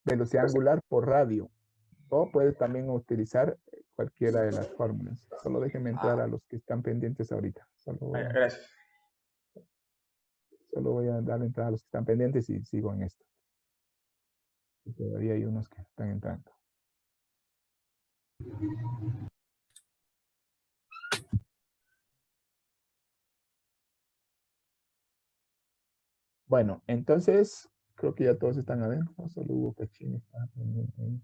velocidad angular por radio. O puedes también utilizar cualquiera de las fórmulas. Solo déjenme entrar a los que están pendientes ahorita. Gracias. Solo voy a dar entrada a los que están pendientes y sigo en esto. Todavía hay unos que están entrando. Bueno, entonces, creo que ya todos están adentro. Solo Hugo Cachín está pendiente ahí.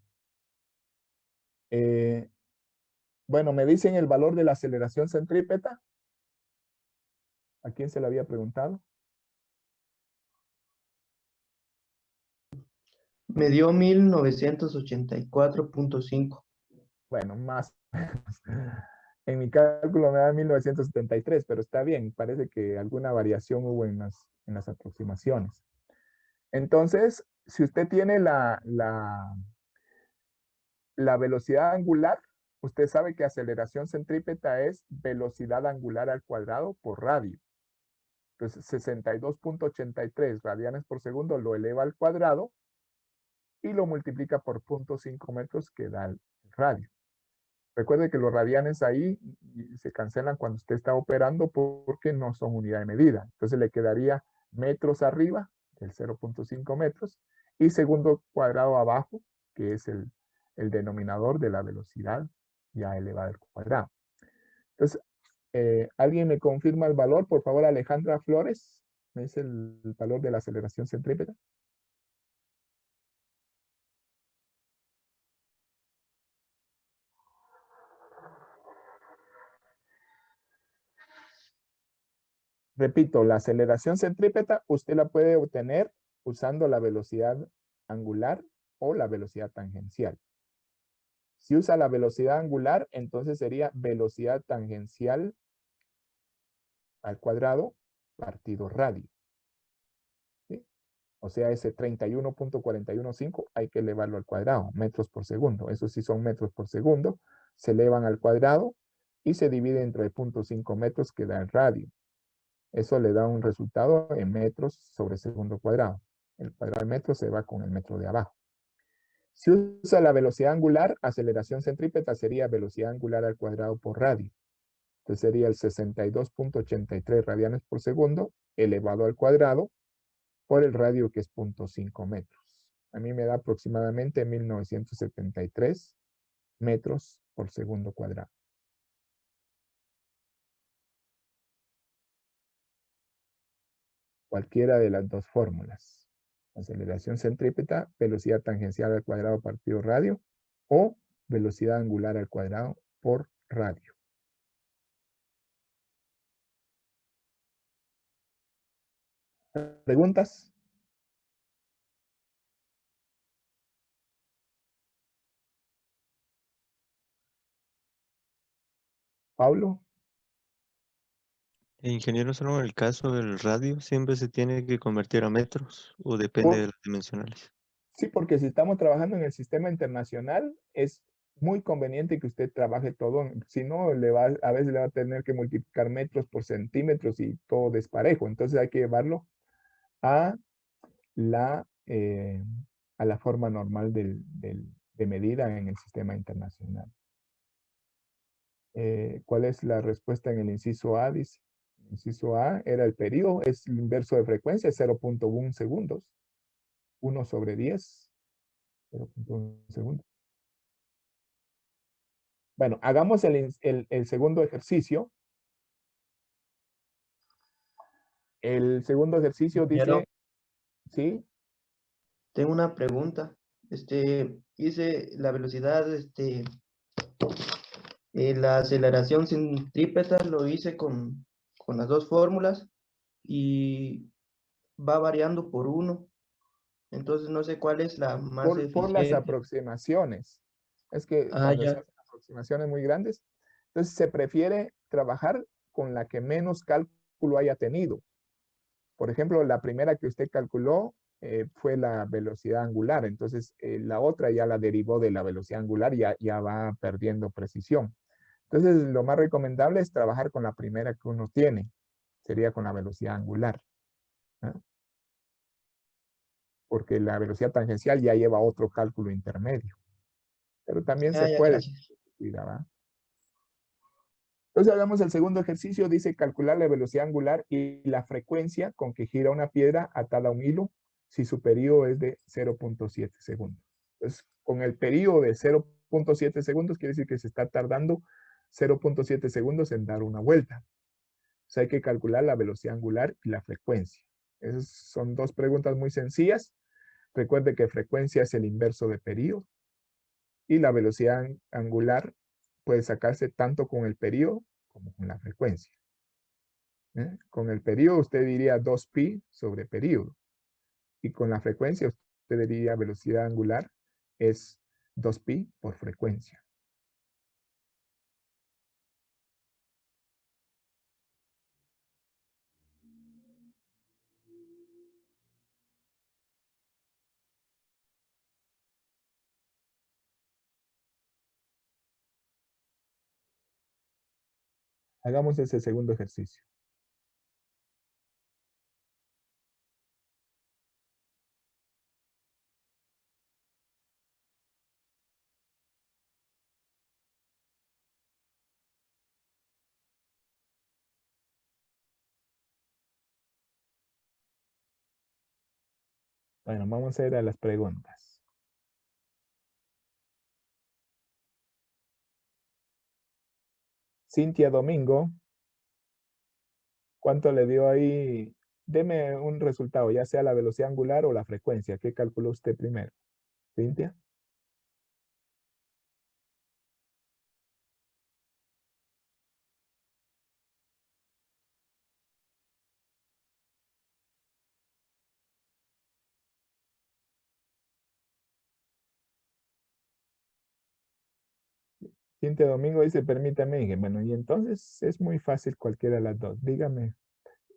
Bueno, me dicen el valor de la aceleración centrípeta. ¿A quién se le había preguntado? Me dio 1984.5. Bueno, más. En mi cálculo me da 1973, pero está bien. Parece que alguna variación hubo en las aproximaciones. Entonces, si usted tiene la velocidad angular, usted sabe que aceleración centrípeta es velocidad angular al cuadrado por radio. Entonces, 62.83 radianes por segundo lo eleva al cuadrado y lo multiplica por 0.5 metros que da el radio. Recuerde que los radianes ahí se cancelan cuando usted está operando porque no son unidad de medida. Entonces le quedaría metros arriba, del 0.5 metros, y segundo cuadrado abajo, que es el denominador de la velocidad ya elevada al cuadrado. Entonces, ¿alguien me confirma el valor? Por favor, Alejandra Flores, ¿me dice el valor de la aceleración centrípeta? Repito, la aceleración centrípeta usted la puede obtener usando la velocidad angular o la velocidad tangencial. Si usa la velocidad angular, entonces sería velocidad tangencial al cuadrado partido radio. ¿Sí? O sea, ese 31.415 hay que elevarlo al cuadrado, metros por segundo. Eso sí son metros por segundo. Se elevan al cuadrado y se divide entre 0.5 metros que da el radio. Eso le da un resultado en metros sobre segundo cuadrado. El cuadrado de metro se va con el metro de abajo. Si usa la velocidad angular, aceleración centrípeta sería velocidad angular al cuadrado por radio. Entonces sería el 62.83 radianes por segundo elevado al cuadrado por el radio que es 0.5 metros. A mí me da aproximadamente 1973 metros por segundo cuadrado. Cualquiera de las dos fórmulas. Aceleración centrípeta, velocidad tangencial al cuadrado partido radio o velocidad angular al cuadrado por radio. ¿Preguntas? Pablo. Ingeniero, solo en el caso del radio, ¿siempre se tiene que convertir a metros o depende de las dimensionales? Sí, porque si estamos trabajando en el sistema internacional, es muy conveniente que usted trabaje todo. Si no, a veces le va a tener que multiplicar metros por centímetros y todo desparejo. Entonces hay que llevarlo a la forma normal de medida en el sistema internacional. ¿Cuál es la respuesta en el inciso A? Dice, el inciso A era el periodo, es el inverso de frecuencia, 0.1 segundos. 1 sobre 10, 0.1 segundos. Bueno, hagamos el segundo ejercicio. El segundo ejercicio dice, ¿sí? Tengo una pregunta. Hice la velocidad, la aceleración centrípeta lo hice con las dos fórmulas y va variando por 1. Entonces no sé cuál es la más Por las eficiente. aproximaciones. Es que cuando se hacen aproximaciones muy grandes, entonces se prefiere trabajar con la que menos cálculo haya tenido. Por ejemplo, la primera que usted calculó fue la velocidad angular, entonces la otra ya la derivó de la velocidad angular y ya va perdiendo precisión. Entonces, lo más recomendable es trabajar con la primera que uno tiene, sería con la velocidad angular. ¿Ah? porque la velocidad tangencial ya lleva otro cálculo intermedio. Pero también se Ya, puede. gracias. Cuidado, ¿va? Entonces hagamos el segundo ejercicio. Dice calcular la velocidad angular y la frecuencia con que gira una piedra atada a un hilo si su periodo es de 0.7 segundos. Entonces, con el periodo de 0.7 segundos quiere decir que se está tardando 0.7 segundos en dar una vuelta. Entonces hay que calcular la velocidad angular y la frecuencia. Esas son dos preguntas muy sencillas. Recuerde que frecuencia es el inverso de periodo y la velocidad angular puede sacarse tanto con el periodo como con la frecuencia. Con el periodo usted diría 2pi sobre periodo y con la frecuencia usted diría velocidad angular es 2pi por frecuencia. Hagamos ese segundo ejercicio. Bueno, vamos a ir a las preguntas. Cintia Domingo, ¿cuánto le dio ahí? Deme un resultado, ya sea la velocidad angular o la frecuencia. ¿Qué calculó usted primero? Cintia. Cintia Domingo dice, permítame. Dije, bueno, y entonces es muy fácil cualquiera de las dos. Dígame,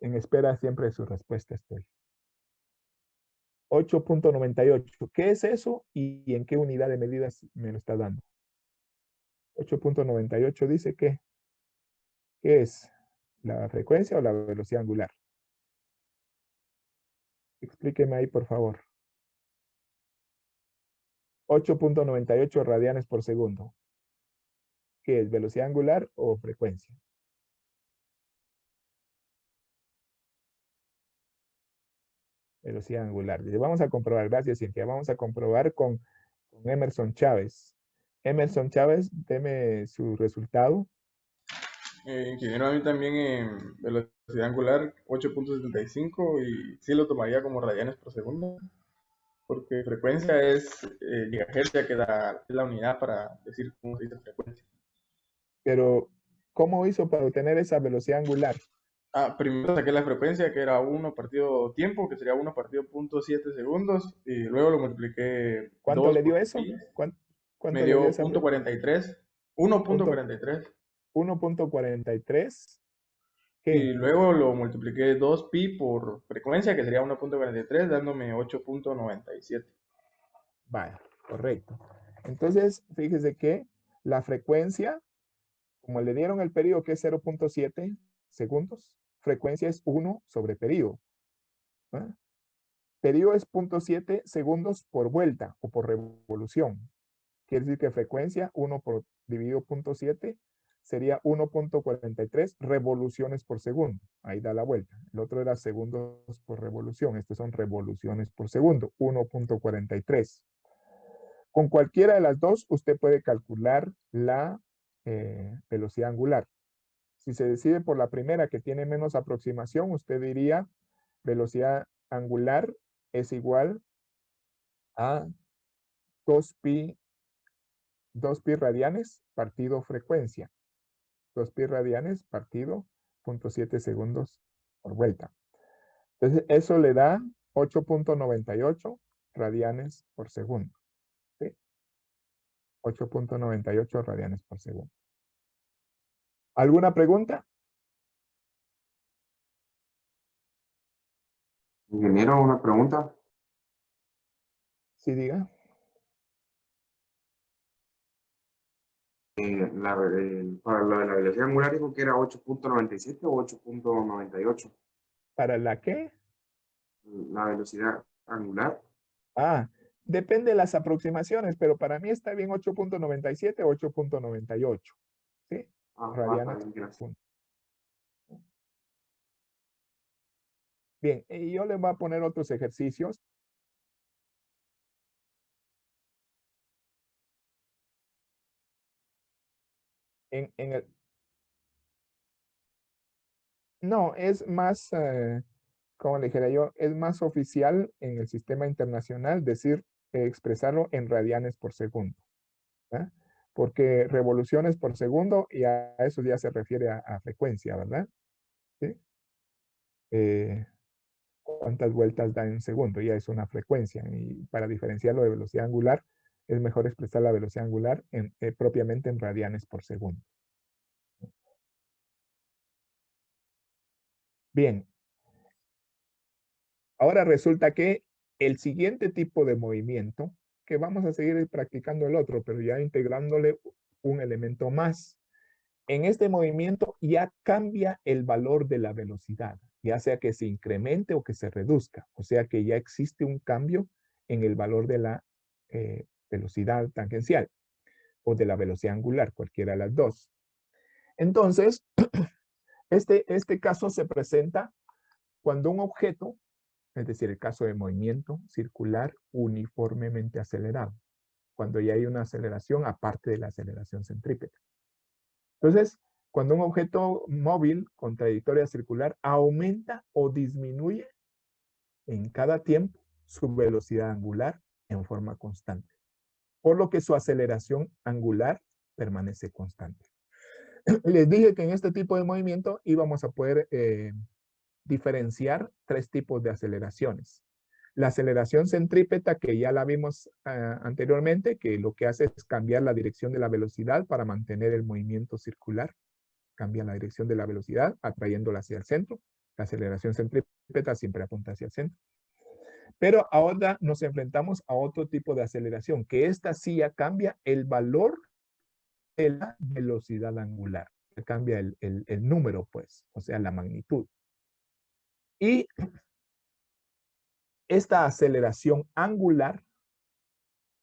en espera siempre de su respuesta estoy. 8.98. ¿Qué es eso y en qué unidad de medidas me lo está dando? 8.98 dice que, ¿qué es? ¿La frecuencia o la velocidad angular? Explíqueme ahí, por favor. 8.98 radianes por segundo. ¿Qué es? ¿Velocidad angular o frecuencia? Velocidad angular. Dice, vamos a comprobar, gracias Cintia, vamos a comprobar con Emerson Chávez. Emerson Chávez, deme su resultado. Ingeniero, a mí también en velocidad angular 8.75 y sí lo tomaría como radianes por segundo, porque frecuencia es gigahertz, que es la unidad para decir cómo se dice frecuencia. Pero, ¿cómo hizo para obtener esa velocidad angular? Primero saqué la frecuencia, que era 1 partido tiempo, que sería 1 partido 0.7 segundos, y luego lo multipliqué ¿Cuánto 2 le dio por eso? pi, ¿Cuánto me le dio dio esa? 0.43, 1.43. 1.43. ¿Qué? Y luego lo multipliqué 2pi por frecuencia, que sería 1.43, dándome 8.97. Vale, correcto. Entonces, fíjese que la frecuencia, como le dieron el periodo que es 0.7 segundos, frecuencia es 1 sobre periodo. ¿Ah? Periodo es 0.7 segundos por vuelta o por revolución. Quiere decir que frecuencia 1 por dividido 0.7 sería 1.43 revoluciones por segundo. Ahí da la vuelta. El otro era segundos por revolución. Estos son revoluciones por segundo. 1.43. Con cualquiera de las dos, usted puede calcular la velocidad angular. Si se decide por la primera, que tiene menos aproximación, usted diría velocidad angular es igual a 2pi radianes partido frecuencia. 2pi radianes partido 0.7 segundos por vuelta. Entonces, eso le da 8.98 radianes por segundo. ¿Sí? 8.98 radianes por segundo. ¿Alguna pregunta? Ingeniero, una pregunta. Sí, diga. Para lo de la velocidad angular dijo que era 8.97 o 8.98. ¿Para la qué? La velocidad angular. Depende de las aproximaciones, pero para mí está bien 8.97, 8.98. ¿Sí? Radianes Está bien, gracias. por segundo. Bien, y yo les voy a poner otros ejercicios. No, es más, como le dijera yo, es más oficial en el sistema internacional decir, expresarlo en radianes por segundo. ¿verdad? Porque revoluciones por segundo, y a eso ya se refiere a frecuencia, ¿verdad? ¿Sí? ¿Cuántas vueltas da en un segundo? Ya es una frecuencia. Y para diferenciarlo de velocidad angular, es mejor expresar la velocidad angular propiamente en radianes por segundo. Bien. Ahora resulta que el siguiente tipo de movimiento, que vamos a seguir practicando el otro, pero ya integrándole un elemento más. En este movimiento ya cambia el valor de la velocidad, ya sea que se incremente o que se reduzca. O sea que ya existe un cambio en el valor de la velocidad tangencial o de la velocidad angular, cualquiera de las dos. Entonces, este caso se presenta cuando un objeto, es decir, el caso de movimiento circular uniformemente acelerado, cuando ya hay una aceleración aparte de la aceleración centrípeta. Entonces, cuando un objeto móvil con trayectoria circular aumenta o disminuye en cada tiempo su velocidad angular en forma constante, por lo que su aceleración angular permanece constante. Les dije que en este tipo de movimiento íbamos a poder diferenciar tres tipos de aceleraciones. La aceleración centrípeta, que ya la vimos anteriormente, que lo que hace es cambiar la dirección de la velocidad para mantener el movimiento circular. Cambia la dirección de la velocidad, atrayéndola hacia el centro. La aceleración centrípeta siempre apunta hacia el centro. Pero ahora nos enfrentamos a otro tipo de aceleración, que esta sí ya cambia el valor de la velocidad angular. Cambia el número, pues, o sea, la magnitud. Y esta aceleración angular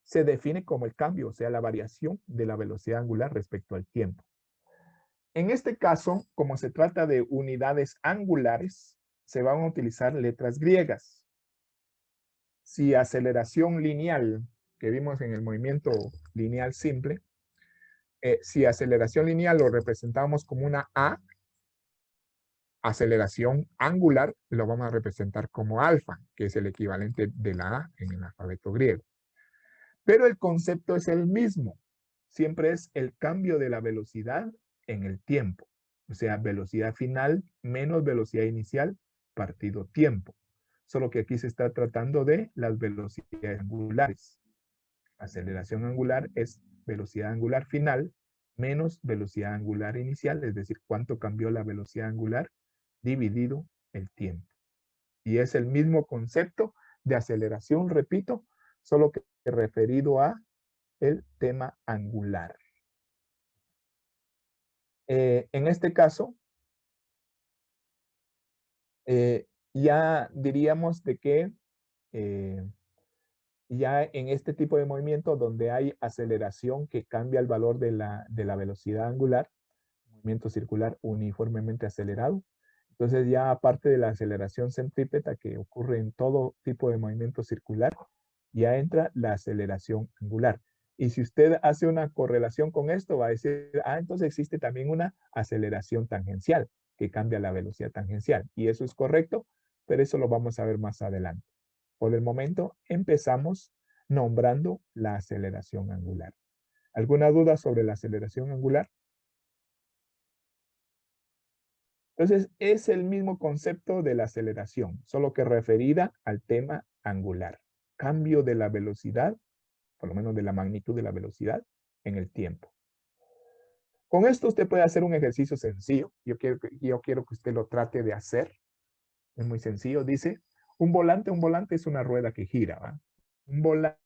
se define como el cambio, o sea, la variación de la velocidad angular respecto al tiempo. En este caso, como se trata de unidades angulares, se van a utilizar letras griegas. Si aceleración lineal, que vimos en el movimiento lineal simple, si aceleración lineal lo representamos como una A, aceleración angular lo vamos a representar como alfa, que es el equivalente de la A en el alfabeto griego. Pero el concepto es el mismo. Siempre es el cambio de la velocidad en el tiempo. O sea, velocidad final menos velocidad inicial partido tiempo. Solo que aquí se está tratando de las velocidades angulares. Aceleración angular es velocidad angular final menos velocidad angular inicial, es decir, cuánto cambió la velocidad angular dividido el tiempo. Y es el mismo concepto de aceleración, repito, solo que referido a el tema angular. En este caso, ya diríamos de que ya en este tipo de movimiento donde hay aceleración que cambia el valor de la velocidad angular, movimiento circular uniformemente acelerado, entonces ya aparte de la aceleración centrípeta que ocurre en todo tipo de movimiento circular, ya entra la aceleración angular. Y si usted hace una correlación con esto, va a decir, entonces existe también una aceleración tangencial que cambia la velocidad tangencial. Y eso es correcto, pero eso lo vamos a ver más adelante. Por el momento, empezamos nombrando la aceleración angular. ¿Alguna duda sobre la aceleración angular? Entonces, es el mismo concepto de la aceleración, solo que referida al tema angular. Cambio de la velocidad, por lo menos de la magnitud de la velocidad, en el tiempo. Con esto usted puede hacer un ejercicio sencillo. Yo quiero que usted lo trate de hacer. Es muy sencillo. Dice, un volante es una rueda que gira. ¿va? Un volante